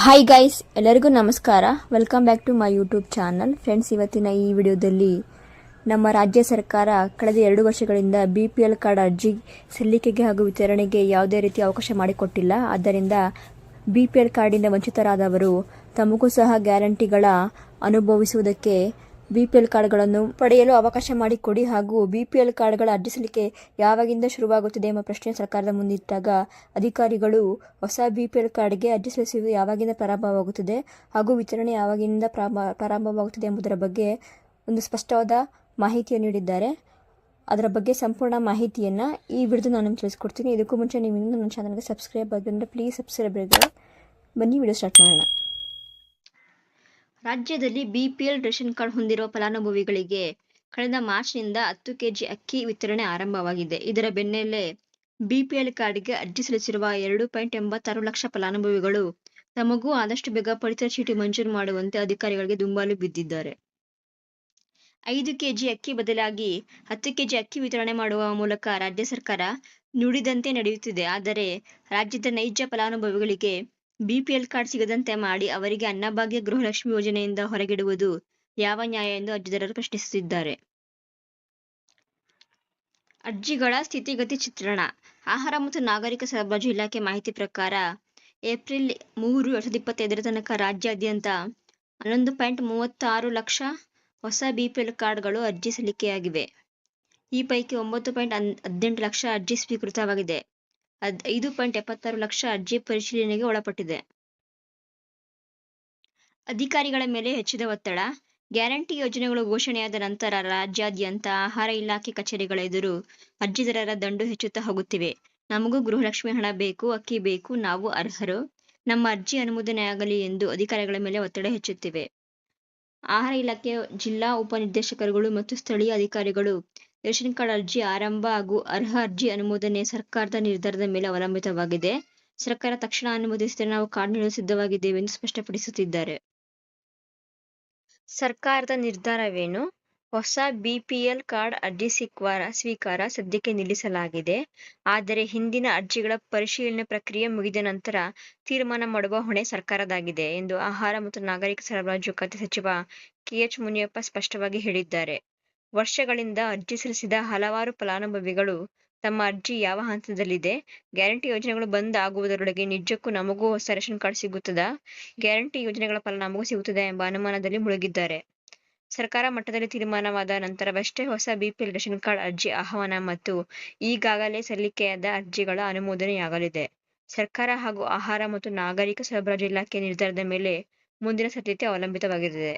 Hi guys, ಎಲ್ಲರಿಗೂ ನಮಸ್ಕಾರ. Welcome back to my YouTube channel. Friends, ಇವತ್ತಿನ ಈ ವಿಡಿಯೋದಲ್ಲಿ ನಮ್ಮ ರಾಜ್ಯ ಸರ್ಕಾರ ಕಳೆದ 2 ವರ್ಷಗಳಿಂದ BPL ಕಾರ್ಡ್ ಅರ್ಜಿ ಸಲ್ಲಿಕೆಗೆ ಹಾಗೂ ವಿತರಣೆಗೆ ಯಾವುದೇ ರೀತಿ ಅವಕಾಶ ಮಾಡಿಕೊಟ್ಟಿಲ್ಲ. ಆದ್ದರಿಂದ BPL ಕಾರ್ಡಿಂದ ವಂಚಿತರಾದವರು ತಮಗೂ ಸಹ ಗ್ಯಾರಂಟಿಗಳ ಅನುಭವಿಸುವುದಕ್ಕೆ BPL ಕಾರ್ಡ್ಗಳನ್ನು ಪಡೆಯಲು ಅವಕಾಶ ಮಾಡಿಕೊಡಿ ಹಾಗೂ BPL ಕಾರ್ಡ್ಗಳ ಅರ್ಜಿ ಸಲ್ಲಿಕೆ ಯಾವಾಗಿಂದ ಶುರುವಾಗುತ್ತದೆ ಎಂಬ ಪ್ರಶ್ನೆ ಸರ್ಕಾರದ ಮುಂದಿಟ್ಟಾಗ ಅಧಿಕಾರಿಗಳು ಹೊಸ BPL ಕಾರ್ಡ್ಗೆ ಅರ್ಜಿ ಸಲ್ಲಿಸುವುದು ಯಾವಾಗಿಂದ ಪ್ರಾರಂಭವಾಗುತ್ತದೆ ಹಾಗೂ ವಿತರಣೆ ಯಾವಾಗಿಂದ ಪ್ರಾರಂಭವಾಗುತ್ತದೆ ಎಂಬುದರ ಬಗ್ಗೆ ಒಂದು ಸ್ಪಷ್ಟವಾದ ಮಾಹಿತಿಯನ್ನು ನೀಡಿದ್ದಾರೆ. ಅದರ ಬಗ್ಗೆ ಸಂಪೂರ್ಣ ಮಾಹಿತಿಯನ್ನು ಈ ವಿಡಿಯೋದಲ್ಲಿ ನಾನು ನಿಮಗೆ ತಿಳಿಸ್ಕೊಡ್ತೀನಿ. ಇದಕ್ಕೂ ಮುಂಚೆ ನೀವು ಇನ್ನೂ ನನ್ನ ಚಾನಲ್ಗೆ ಸಬ್ಸ್ಕ್ರೈಬ್ ಆಗಿದ್ರೆ ಪ್ಲೀಸ್ ಸಬ್ಸ್ಕ್ರೈಬ್ ಆಗಿ. ಬನ್ನಿ ವಿಡಿಯೋ ಸ್ಟಾರ್ಟ್ ಮಾಡೋಣ. ರಾಜ್ಯದಲ್ಲಿ BPL ರೇಷನ್ ಕಾರ್ಡ್ ಹೊಂದಿರುವ ಫಲಾನುಭವಿಗಳಿಗೆ ಕಳೆದ ಮಾರ್ಚ್ನಿಂದ 10 ಕೆಜಿ ಅಕ್ಕಿ ವಿತರಣೆ ಆರಂಭವಾಗಿದೆ. ಇದರ ಬೆನ್ನಲ್ಲೇ BPL ಕಾರ್ಡ್ಗೆ ಅರ್ಜಿ ಸಲ್ಲಿಸಿರುವ 2.86 ಲಕ್ಷ ಫಲಾನುಭವಿಗಳು ತಮಗೂ ಆದಷ್ಟು ಬೇಗ ಪಡಿತರ ಚೀಟಿ ಮಂಜೂರು ಮಾಡುವಂತೆ ಅಧಿಕಾರಿಗಳಿಗೆ ದುಂಬಾಲು ಬಿದ್ದಿದ್ದಾರೆ. 5 ಕೆಜಿ ಅಕ್ಕಿ ಬದಲಾಗಿ 10 ಕೆಜಿ ಅಕ್ಕಿ ವಿತರಣೆ ಮಾಡುವ ಮೂಲಕ ರಾಜ್ಯ ಸರ್ಕಾರ ನುಡಿದಂತೆ ನಡೆಯುತ್ತಿದೆ. ಆದರೆ ರಾಜ್ಯದ ನೈಜ ಫಲಾನುಭವಿಗಳಿಗೆ BPL ಕಾರ್ಡ್ ಸಿಗದಂತೆ ಮಾಡಿ ಅವರಿಗೆ ಅನ್ನಭಾಗ್ಯ ಗೃಹಲಕ್ಷ್ಮಿ ಯೋಜನೆಯಿಂದ ಹೊರಗಿಡುವುದು ಯಾವ ನ್ಯಾಯ ಎಂದು ಅರ್ಜಿದಾರರು ಪ್ರಶ್ನಿಸುತ್ತಿದ್ದಾರೆ. ಅರ್ಜಿಗಳ ಸ್ಥಿತಿಗತಿ ಚಿತ್ರಣ. ಆಹಾರ ಮತ್ತು ನಾಗರಿಕ ಸರಬರಾಜು ಇಲಾಖೆ ಮಾಹಿತಿ ಪ್ರಕಾರ ಏಪ್ರಿಲ್ 3, 2025 ತನಕ ರಾಜ್ಯಾದ್ಯಂತ 11.36 ಲಕ್ಷ ಹೊಸ BPL ಕಾರ್ಡ್ಗಳು ಅರ್ಜಿ ಸಲ್ಲಿಕೆಯಾಗಿವೆ. ಈ ಪೈಕಿ 9.18 ಲಕ್ಷ ಅರ್ಜಿ ಸ್ವೀಕೃತವಾಗಿದೆ. 5.76 ಲಕ್ಷ ಅರ್ಜಿ ಪರಿಶೀಲನೆಗೆ ಒಳಪಟ್ಟಿದೆ. ಅಧಿಕಾರಿಗಳ ಮೇಲೆ ಹೆಚ್ಚಿದ ಒತ್ತಡ. ಗ್ಯಾರಂಟಿ ಯೋಜನೆಗಳು ಘೋಷಣೆಯಾದ ನಂತರ ರಾಜ್ಯಾದ್ಯಂತ ಆಹಾರ ಇಲಾಖೆ ಕಚೇರಿಗಳ ಎದುರು ಅರ್ಜಿದಾರರ ದಂಡು ಹೆಚ್ಚುತ್ತಾ ಹೋಗುತ್ತಿವೆ. ನಮಗೂ ಗೃಹಲಕ್ಷ್ಮಿ ಹಣ ಬೇಕು, ಅಕ್ಕಿ ಬೇಕು, ನಾವು ಅರ್ಹರು, ನಮ್ಮ ಅರ್ಜಿ ಅನುಮೋದನೆಯಾಗಲಿ ಎಂದು ಅಧಿಕಾರಿಗಳ ಮೇಲೆ ಒತ್ತಡ ಹೆಚ್ಚುತ್ತಿವೆ. ಆಹಾರ ಇಲಾಖೆಯ ಜಿಲ್ಲಾ ಉಪನಿರ್ದೇಶಕರುಗಳು ಮತ್ತು ಸ್ಥಳೀಯ ಅಧಿಕಾರಿಗಳು ರೇಷನ್ ಕಾರ್ಡ್ ಅರ್ಜಿ ಆರಂಭ ಹಾಗೂ ಅರ್ಹ ಅರ್ಜಿ ಅನುಮೋದನೆ ಸರ್ಕಾರದ ನಿರ್ಧಾರದ ಮೇಲೆ ಅವಲಂಬಿತವಾಗಿದೆ. ಸರ್ಕಾರ ತಕ್ಷಣ ಅನುಮೋದಿಸಿದರೆ ನಾವು ಕಾರ್ಡ್ ನೀಡಲು ಸಿದ್ಧವಾಗಿದ್ದೇವೆ ಎಂದು ಸ್ಪಷ್ಟಪಡಿಸುತ್ತಿದ್ದಾರೆ. ಸರ್ಕಾರದ ನಿರ್ಧಾರವೇನು? ಹೊಸ BPL ಕಾರ್ಡ್ ಅರ್ಜಿ ಸ್ವೀಕಾರ ಸದ್ಯಕ್ಕೆ ನಿಲ್ಲಿಸಲಾಗಿದೆ. ಆದರೆ ಹಿಂದಿನ ಅರ್ಜಿಗಳ ಪರಿಶೀಲನೆ ಪ್ರಕ್ರಿಯೆ ಮುಗಿದ ನಂತರ ತೀರ್ಮಾನ ಮಾಡುವ ಹೊಣೆ ಸರ್ಕಾರದಾಗಿದೆ ಎಂದು ಆಹಾರ ಮತ್ತು ನಾಗರಿಕ ಸರಬರಾಜು ಖಾತೆ ಸಚಿವ KH ಮುನಿಯಪ್ಪ ಸ್ಪಷ್ಟವಾಗಿ ಹೇಳಿದ್ದಾರೆ. ವರ್ಷಗಳಿಂದ ಅರ್ಜಿ ಸಲ್ಲಿಸಿದ ಹಲವಾರು ಫಲಾನುಭವಿಗಳು ತಮ್ಮ ಅರ್ಜಿ ಯಾವ ಹಂತದಲ್ಲಿದೆ, ಗ್ಯಾರಂಟಿ ಯೋಜನೆಗಳು ಬಂದ್ ಆಗುವುದರೊಳಗೆ ನಿಜಕ್ಕೂ ನಮಗೂ ಹೊಸ ರೇಷನ್ ಕಾರ್ಡ್ ಸಿಗುತ್ತದಾ, ಗ್ಯಾರಂಟಿ ಯೋಜನೆಗಳ ಫಲ ನಮಗೂ ಸಿಗುತ್ತದಾ ಎಂಬ ಅನುಮಾನದಲ್ಲಿ ಮುಳುಗಿದ್ದಾರೆ. ಸರ್ಕಾರ ಮಟ್ಟದಲ್ಲಿ ತೀರ್ಮಾನವಾದ ನಂತರವಷ್ಟೇ ಹೊಸ BPL ರೇಷನ್ ಕಾರ್ಡ್ ಅರ್ಜಿ ಆಹ್ವಾನ ಮತ್ತು ಈಗಾಗಲೇ ಸಲ್ಲಿಕೆಯಾದ ಅರ್ಜಿಗಳ ಅನುಮೋದನೆಯಾಗಲಿದೆ. ಸರ್ಕಾರ ಹಾಗೂ ಆಹಾರ ಮತ್ತು ನಾಗರಿಕ ಸರಬರಾಜು ಇಲಾಖೆಯ ನಿರ್ಧಾರದ ಮೇಲೆ ಮುಂದಿನ ಸಾಧ್ಯತೆ ಅವಲಂಬಿತವಾಗಿದೆ.